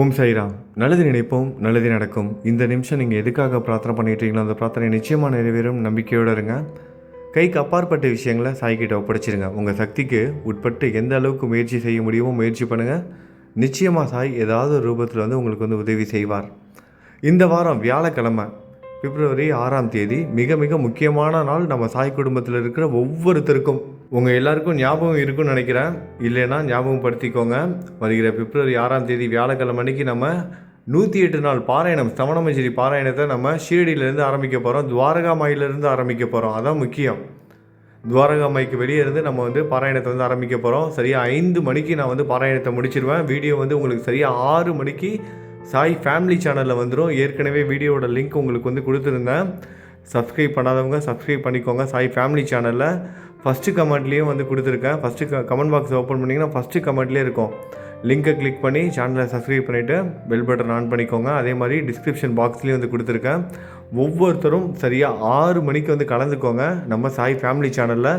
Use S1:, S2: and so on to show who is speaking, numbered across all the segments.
S1: ஓம் சாய்ராம். நல்லது நினைப்போம், நல்லது நடக்கும். இந்த நிமிஷம் நீங்கள் எதுக்காக பிரார்த்தனை பண்ணிட்டீங்களோ அந்த பிரார்த்தனை நிச்சயமாக நிறைவேறும். நம்பிக்கையோடு இருங்க. கைக்கு அப்பாற்பட்ட விஷயங்களை சாய்கிட்ட ஒப்படைச்சிருங்க. உங்கள் சக்திக்கு உட்பட்டு எந்த அளவுக்கு முயற்சி செய்ய முடியுமோ முயற்சி பண்ணுங்கள். நிச்சயமாக சாய் ஏதாவது ஒரு ரூபத்தில் உங்களுக்கு உதவி செய்வார். இந்த வாரம் வியாழக்கிழமை பிப்ரவரி 6ஆம் தேதி மிக மிக முக்கியமான நாள். நம்ம சாய் குடும்பத்தில் இருக்கிற ஒவ்வொருத்தருக்கும் உங்கள் எல்லாருக்கும் ஞாபகம் இருக்குன்னு நினைக்கிறேன். இல்லைன்னா ஞாபகம் படுத்திக்கோங்க. வருகிற பிப்ரவரி 6ஆம் தேதி வியாழக்கிழமை அன்னைக்கு நம்ம 108 நாள் பாராயணம், சமணமஞ்சரி பாராயணத்தை நம்ம ஷீரடியிலேருந்து ஆரம்பிக்க போகிறோம். துவாரகாமாயிலிருந்து ஆரம்பிக்க போகிறோம். அதான் முக்கியம். துவாரகாமாய்க்கு வெளியே இருந்து நம்ம பாராயணத்தை ஆரம்பிக்க போகிறோம். சரியாக 5 மணிக்கு நான் பாராயணத்தை முடிச்சிடுவேன். வீடியோ உங்களுக்கு சரியாக 6 மணிக்கு சாய் ஃபேமிலி சேனலில் வந்துடும். ஏற்கனவே வீடியோவோட லிங்க் உங்களுக்கு கொடுத்துருந்தேன். சப்ஸ்கிரைப் பண்ணாதவங்க சப்ஸ்கிரைப் பண்ணிக்கோங்க. சாய் ஃபேமிலி சேனலில் ஃபஸ்ட்டு கமெண்ட்லேயும் கொடுத்துருக்கேன். ஃபஸ்ட்டு கமெண்ட் பாக்ஸ் ஓப்பன் பண்ணிங்கன்னா ஃபஸ்ட்டு கமெண்ட்லேயே இருக்கும். லிங்க்கை கிளிக் பண்ணி சேனலை சப்ஸ்கிரைப் பண்ணிவிட்டு பெல் பட்டன் ஆன் பண்ணிக்கோங்க. அதே மாதிரி டிஸ்கிரிப்ஷன் பாக்ஸ்லேயும் கொடுத்துருக்கேன். ஒவ்வொருத்தரும் சரியாக 6 மணிக்கு கலந்துக்கோங்க. நம்ம சாய் ஃபேமிலி சேனலில்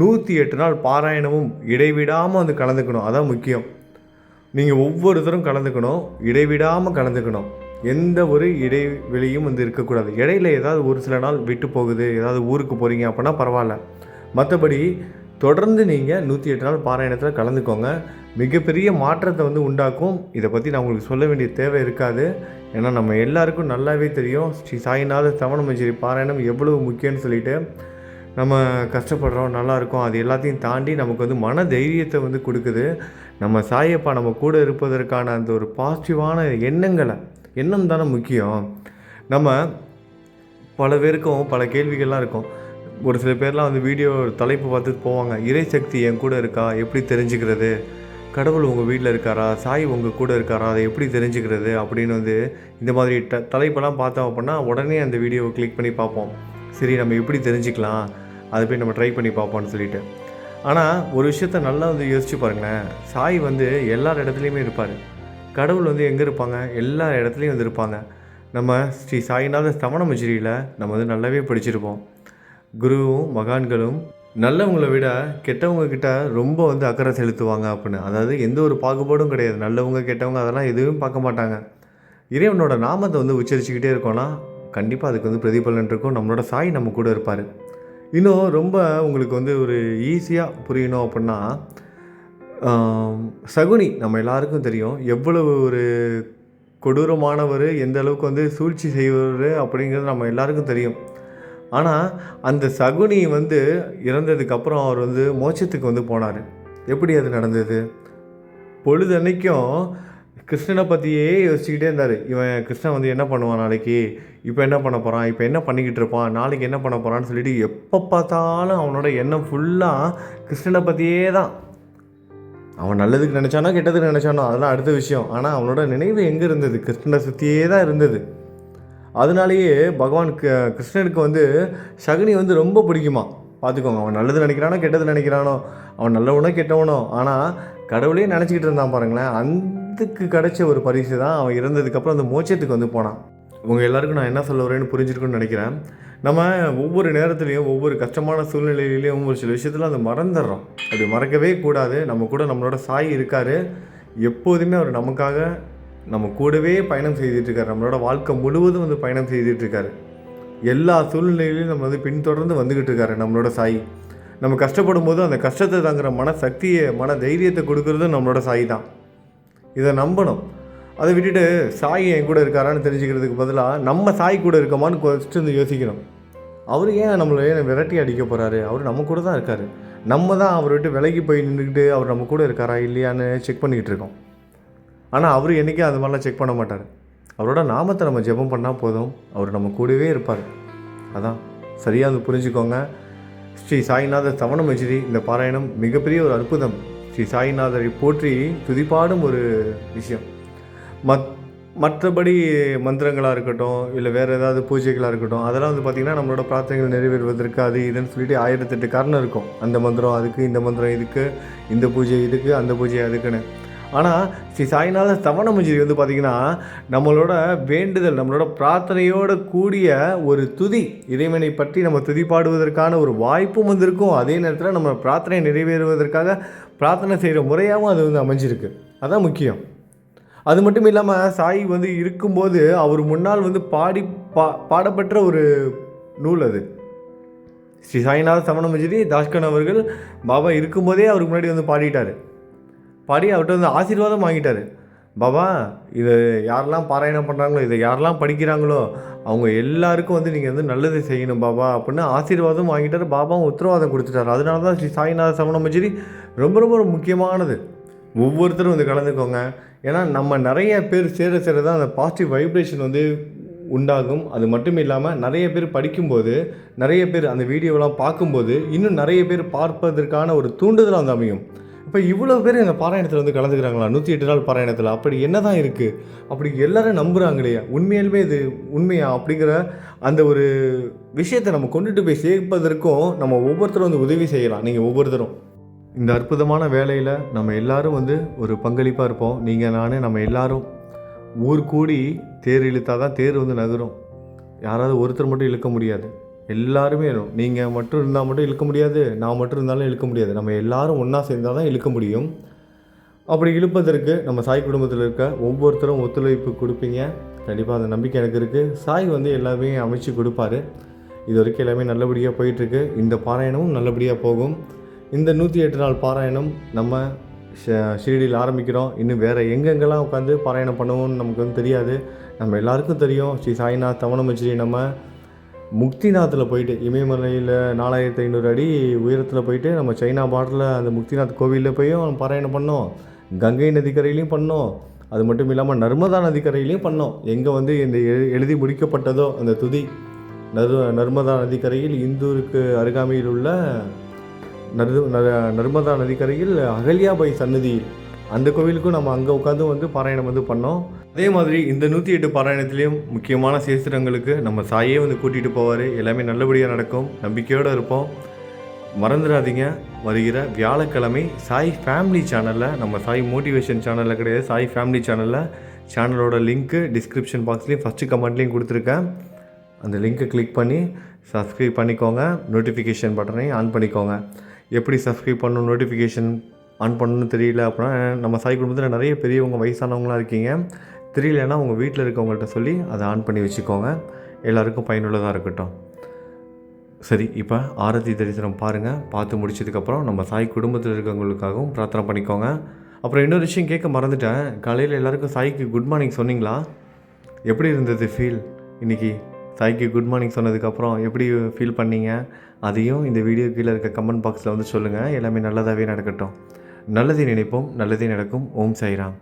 S1: 108 நாள் பாராயணமும் இடைவிடாமல் கலந்துக்கணும். அதான் முக்கியம். நீங்கள் ஒவ்வொருத்தரும் கலந்துக்கணும், இடைவிடாமல் கலந்துக்கணும். எந்த ஒரு இடைவெளியும் இருக்கக்கூடாது. இடையில ஏதாவது ஒரு சில நாள் விட்டு போகுது, ஏதாவது ஊருக்கு போகிறீங்க அப்படின்னா பரவாயில்ல. மற்றபடி தொடர்ந்து நீங்கள் 108 நாள் பாராயணத்தில் கலந்துக்கோங்க. மிகப்பெரிய மாற்றத்தை உண்டாக்கும். இதை பற்றி நான் உங்களுக்கு சொல்ல வேண்டிய தேவை இருக்காது. ஏன்னா நம்ம எல்லாருக்கும் நல்லாவே தெரியும் ஸ்ரீ சாய்நாத சமணமஞ்சரி பாராயணம் எவ்வளவு முக்கியம்னு சொல்லிட்டு. நம்ம கஷ்டப்படுறோம், நல்லாயிருக்கும், அது எல்லாத்தையும் தாண்டி நமக்கு மன தைரியத்தை கொடுக்குது. நம்ம சாயப்பா நம்ம கூட இருப்பதற்கான அந்த ஒரு பாசிட்டிவான எண்ணம் தானே முக்கியம். நம்ம பல பேருக்கும் பல கேள்விகள்லாம் இருக்கும். ஒரு சில பேர்லாம் வீடியோ தலைப்பு பார்த்துட்டு போவாங்க. இறைசக்தி என் கூட இருக்கா, எப்படி தெரிஞ்சுக்கிறது? கடவுள் உங்கள் வீட்டில் இருக்காரா, சாய் உங்கள் கூட இருக்காரா, அதை எப்படி தெரிஞ்சுக்கிறது அப்படின்னு இந்த மாதிரி தலைப்பெல்லாம் பார்த்தோம் அப்படின்னா உடனே அந்த வீடியோவை கிளிக் பண்ணி பார்ப்போம். சரி, நம்ம எப்படி தெரிஞ்சுக்கலாம், அதை போய் நம்ம ட்ரை பண்ணி பார்ப்போம்னு சொல்லிட்டு. ஆனால் ஒரு விஷயத்த நல்லா யோசிச்சு பாருங்களேன். சாய் எல்லார் இடத்துலையுமே இருப்பார். கடவுள் எங்கே இருப்பாங்க? எல்லா இடத்துலையும் இருப்பாங்க. நம்ம ஸ்ரீ சாய்நாத சமணமஞ்சரியில் நம்ம நல்லாவே படிச்சிருப்போம். குருவும் மகான்களும் நல்லவங்களை விட கெட்டவங்க கிட்ட ரொம்ப அக்கறை செலுத்துவாங்க அப்படின்னு. அதாவது எந்த ஒரு பாகுபாடும் கிடையாது. நல்லவங்க கெட்டவங்க அதெல்லாம் எதுவும் பார்க்க மாட்டாங்க. இறைவனோட நாமத்தை உச்சரிச்சுக்கிட்டே இருக்கோன்னா கண்டிப்பாக அதுக்கு பிரதிபலன் இருக்கும். நம்மளோட சாய் நம்ம கூட இருப்பார். இன்னும் ரொம்ப உங்களுக்கு ஒரு ஈஸியாக புரியணும் அப்படின்னா, சகுனி நம்ம எல்லாருக்கும் தெரியும். எவ்வளவு ஒரு கொடூரமானவர், எந்த அளவுக்கு சூழ்ச்சி செய்வர் அப்படிங்கிறது நம்ம எல்லாருக்கும் தெரியும். ஆனால் அந்த சகுனி இறந்ததுக்கப்புறம் அவர் மோட்சத்துக்கு போனார். எப்படி அது நடந்தது? பொழுதன்னைக்கும் கிருஷ்ணனை பற்றியே யோசிச்சுக்கிட்டே இருந்தார். இவன் கிருஷ்ணன் என்ன பண்ணுவான் நாளைக்கு, இப்போ என்ன பண்ண போகிறான், இப்போ என்ன பண்ணிக்கிட்டு இருப்பான், நாளைக்கு என்ன பண்ண போகிறான்னு சொல்லிட்டு எப்போ பார்த்தாலும் அவனோட எண்ணம் ஃபுல்லாக கிருஷ்ணனை பற்றியே தான். அவன் நல்லதுக்கு நினச்சானோ கெட்டதுக்கு நினச்சானோ அதெல்லாம் அடுத்த விஷயம். ஆனால் அவனோட நினைவு எங்கே இருந்தது? கிருஷ்ணனை சுற்றியே தான் இருந்தது. அதனாலேயே பகவான் கிருஷ்ணனுக்கு சகுனி ரொம்ப பிடிக்குமா. பார்த்துக்கோங்க, அவன் நல்லது நினைக்கிறானோ கெட்டது நினைக்கிறானோ, அவன் நல்லவனோ கெட்டவனோ, ஆனால் கடவுளே நினச்சிக்கிட்டு இருந்தான் பாருங்களேன். அதுக்கு கிடைச்ச ஒரு பரிசு தான் அவன் இறந்ததுக்கப்புறம் அந்த மோட்சத்துக்கு போனான். உங்கள் எல்லாருக்கும் நான் என்ன சொல்ல வரேன்னு புரிஞ்சிருக்குன்னு நினைக்கிறேன். நம்ம ஒவ்வொரு நேரத்துலையும் ஒவ்வொரு கஷ்டமான சூழ்நிலையிலையும் ஒரு சில விஷயத்தில் மறந்துடுறோம். அப்படி மறக்கவே கூடாது. நம்ம கூட நம்மளோட சாய் இருக்கார். எப்போதுமே அவர் நமக்காக நம்ம கூடவே பயணம் செய்துட்ருக்கார். நம்மளோட வாழ்க்கை முழுவதும் பயணம் செய்துட்ருக்காரு. எல்லா சூழ்நிலையிலையும் நம்ம பின்தொடர்ந்து வந்துக்கிட்டு இருக்காரு நம்மளோட சாய். நம்ம கஷ்டப்படும் போது அந்த கஷ்டத்தை தாங்கிற மன சக்தியை, மன தைரியத்தை கொடுக்குறது நம்மளோட சாய் தான். இதை நம்பணும். அதை விட்டுட்டு சாய் என் கூட இருக்காரான்னு தெரிஞ்சுக்கிறதுக்கு பதிலாக நம்ம சாய் கூட இருக்கமான்னு ஃபஸ்ட்டு யோசிக்கணும். அவர் ஏன் நம்மளை விரட்டி அடிக்க போகிறாரு? அவர் நம்ம கூட தான் இருக்கார். நம்ம தான் அவரை விட்டு விலகி போய் நின்றுக்கிட்டு அவர் நம்ம கூட இருக்காரா இல்லையான்னு செக் பண்ணிக்கிட்டு இருக்கோம். ஆனால் அவர் என்றைக்கே அது மாதிரிலாம் செக் பண்ண மாட்டார். அவரோட நாமத்தை நம்ம ஜெபம் பண்ணால் போதும், அவர் நம்ம கூடவே இருப்பார். அதான் சரியாக புரிஞ்சுக்கோங்க. ஸ்ரீ சாய்நாத சமணமஞ்சரி இந்த பாராயணம் மிகப்பெரிய ஒரு அற்புதம். ஸ்ரீ சாய்நாதரை போற்றி துதிப்பாடும் ஒரு விஷயம். மற்றபடி மந்திரங்களாக இருக்கட்டும், இல்லை வேறு ஏதாவது பூஜைகளாக இருக்கட்டும், அதெல்லாம் பார்த்திங்கன்னா நம்மளோட பிரார்த்தனைகள் நிறைவேறுவதற்கு அது இதுன்னு சொல்லிட்டு 1008 காரணம் இருக்கும். அந்த மந்திரம் அதுக்கு, இந்த மந்திரம் இதுக்கு, இந்த பூஜை இதுக்கு, அந்த பூஜை அதுக்குன்னு. ஆனால் ஸ்ரீ சாய்நாத சமணமஞ்சரி பார்த்திங்கன்னா நம்மளோட வேண்டுதல், நம்மளோட பிரார்த்தனையோடு கூடிய ஒரு துதி, இறைவனை பற்றி நம்ம துதி பாடுவதற்கான ஒரு வாய்ப்பும் இருக்கும். அதே நேரத்தில் நம்ம பிரார்த்தனை நிறைவேறுவதற்காக பிரார்த்தனை செய்கிற முறையாகவும் அது அமைஞ்சிருக்கு. அதான் முக்கியம். அது மட்டும் இல்லாமல் சாய் வந்து இருக்கும்போது அவர் முன்னால் வந்து பாடப்பெற்ற ஒரு நூல் அது. ஸ்ரீ சாய்நாத சமண மஜ்லி தாஷ்கன் அவர்கள் பாபா இருக்கும்போதே அவருக்கு முன்னாடி வந்து பாடிட்டார். பாடி அவர்கிட்ட வந்து ஆசீர்வாதம் வாங்கிட்டார். பாபா இதை யாரெல்லாம் பாராயணம் பண்ணுறாங்களோ, இதை யாரெல்லாம் படிக்கிறாங்களோ அவங்க எல்லாருக்கும் வந்து நீங்கள் வந்து நல்லது செய்யணும் பாபா அப்படின்னு ஆசீர்வாதம் வாங்கிட்டார். பாபாவும் உத்தரவாதம் கொடுத்துட்டார். அதனால தான் ஸ்ரீ சாய்நாத சமண மஜ்லி ரொம்ப ரொம்ப முக்கியமானது. ஒவ்வொருத்தரும் வந்து கலந்துக்கோங்க. ஏன்னா நம்ம நிறைய பேர் சேர தான் அந்த பாசிட்டிவ் வைப்ரேஷன் வந்து உண்டாகும். அது மட்டும் இல்லாமல் நிறைய பேர் படிக்கும்போது, நிறைய பேர் அந்த வீடியோவெலாம் பார்க்கும்போது இன்னும் நிறைய பேர் பார்ப்பதற்கான ஒரு தூண்டுதலாக வந்து அமையும். இப்போ இவ்வளோ பேர் இந்த பாராயணத்தில் வந்து கலந்துக்கிறாங்களா 108 நாள் பாராயணத்தில்? அப்படி என்ன தான் இருக்குது? அப்படி எல்லோரும் நம்புகிறாங்களே, உண்மையிலுமே இது உண்மையா அப்படிங்கிற அந்த ஒரு விஷயத்தை நம்ம கொண்டுட்டு போய் சேர்ப்பதற்கும் நம்ம ஒவ்வொருத்தரும் வந்து உதவி செய்யலாம். நீங்கள் ஒவ்வொருத்தரும் இந்த அற்புதமான வேலையில் நம்ம எல்லோரும் வந்து ஒரு பங்களிப்பாக இருப்போம். நீங்கள் நம்ம எல்லோரும் ஊர் கூடி தேர் இழுத்தா தான் தேர் வந்து நகரும். யாராவது ஒருத்தர் மட்டும் இழுக்க முடியாது. எல்லாருமே வரும். நீங்கள் மட்டும் இருந்தால் மட்டும் இழுக்க முடியாது, நான் மட்டும் இருந்தாலும் இழுக்க முடியாது. நம்ம எல்லோரும் ஒன்றா சேர்ந்தால் தான் இழுக்க முடியும். அப்படி இழுப்பதற்கு நம்ம சாய் குடும்பத்தில் இருக்க ஒவ்வொருத்தரும் ஒத்துழைப்பு கொடுப்பீங்க. கண்டிப்பாக அந்த நம்பிக்கை எனக்கு இருக்குது. சாய் வந்து எல்லாமே அமைச்சு கொடுப்பாரு. இது வரைக்கும் எல்லாமே நல்லபடியாக போயிட்டுருக்கு. இந்த பாராயணமும் நல்லபடியாக போகும். இந்த 108 நாள் பாராயணம் நம்ம ஷிரடியில் ஆரம்பிக்கிறோம். இன்னும் வேறு எங்கெங்கெல்லாம் உட்காந்து பாராயணம் பண்ணுவோம்னு நமக்கு வந்து தெரியாது. நம்ம எல்லாருக்கும் தெரியும் ஸ்ரீ சாய்நாத் சமண மஜ்லி நம்ம முக்திநாத்தில் போயிட்டு இமயமலையில் 4500 அடி உயரத்தில் போயிட்டு நம்ம சைனா பார்டரில் அந்த முக்திநாத் கோவிலில் போயும் பாராயணம் பண்ணோம். கங்கை நதிக்கரையிலையும் பண்ணோம். அது மட்டும் இல்லாமல் நர்மதா நதிக்கரையிலையும் பண்ணோம். எங்கே வந்து இந்த எழுதி முடிக்கப்பட்டதோ அந்த துதி நர்மதா நதிக்கரையில் இந்தூருக்கு அருகாமையில் உள்ள நர்மதா நதிக்கரையில் அகல்யாபாய் சன்னதியில் அந்த கோவிலுக்கும் நம்ம அங்கே உட்காந்து வந்து பாராயணம் வந்து பண்ணோம். அதே மாதிரி இந்த 108 பாராயணத்துலேயும் முக்கியமான சேஸ்திரங்களுக்கு நம்ம சாயே வந்து கூட்டிகிட்டு போவார். எல்லாமே நல்லபடியாக நடக்கும். நம்பிக்கையோடு இருப்போம். மறந்துடாதீங்க, வருகிற வியாழக்கிழமை சாய் ஃபேமிலி சேனலில், நம்ம சாய் மோட்டிவேஷன் சேனலில் கிடையாது, சாய் ஃபேமிலி சேனலோட லிங்க்கு டிஸ்கிரிப்ஷன் பாக்ஸ்லேயும் ஃபஸ்ட்டு கமெண்ட்லேயும் கொடுத்துருக்கேன். அந்த லிங்க்கை கிளிக் பண்ணி சப்ஸ்கிரைப் பண்ணிக்கோங்க. நோட்டிஃபிகேஷன் பட்டனையும் ஆன் பண்ணிக்கோங்க. எப்படி சப்ஸ்கிரைப் பண்ணணும், நோட்டிஃபிகேஷன் ஆன் பண்ணணும்னு தெரியல அப்படின்னா, நம்ம சாய் குடும்பத்தில் நிறைய பெரியவங்க வயசானவங்களாம் இருக்கீங்க. தெரியலன்னா உங்கள் வீட்டில் இருக்கவங்கள்ட்ட சொல்லி அதை ஆன் பண்ணி வச்சுக்கோங்க. எல்லாருக்கும் பயனுள்ளதாக இருக்கட்டும். சரி, இப்போ ஆரத்தி தரிசனம் பாருங்கள். பார்த்து முடிச்சதுக்கப்புறம் நம்ம சாய் குடும்பத்தில் இருக்கவங்களுக்காகவும் பிரார்த்தனை பண்ணிக்கோங்க. அப்புறம் இன்னொரு விஷயம் கேட்க மறந்துட்டேன். காலையில் எல்லாருக்கும் சாய்க்கு குட் மார்னிங் சொன்னீங்களா? எப்படி இருந்தது ஃபீல்? இன்றைக்கி சாய்க்கு குட் மார்னிங் சொன்னதுக்கப்புறம் எப்படி ஃபீல் பண்ணீங்க? அதையும் இந்த வீடியோ கீழே இருக்க கமெண்ட் பாக்ஸில் வந்து சொல்லுங்கள். எல்லாமே நல்லதாகவே நடக்கட்டும். நல்லதே நினைப்போம், நல்லதே நடக்கும். ஓம் சாய்ராம்.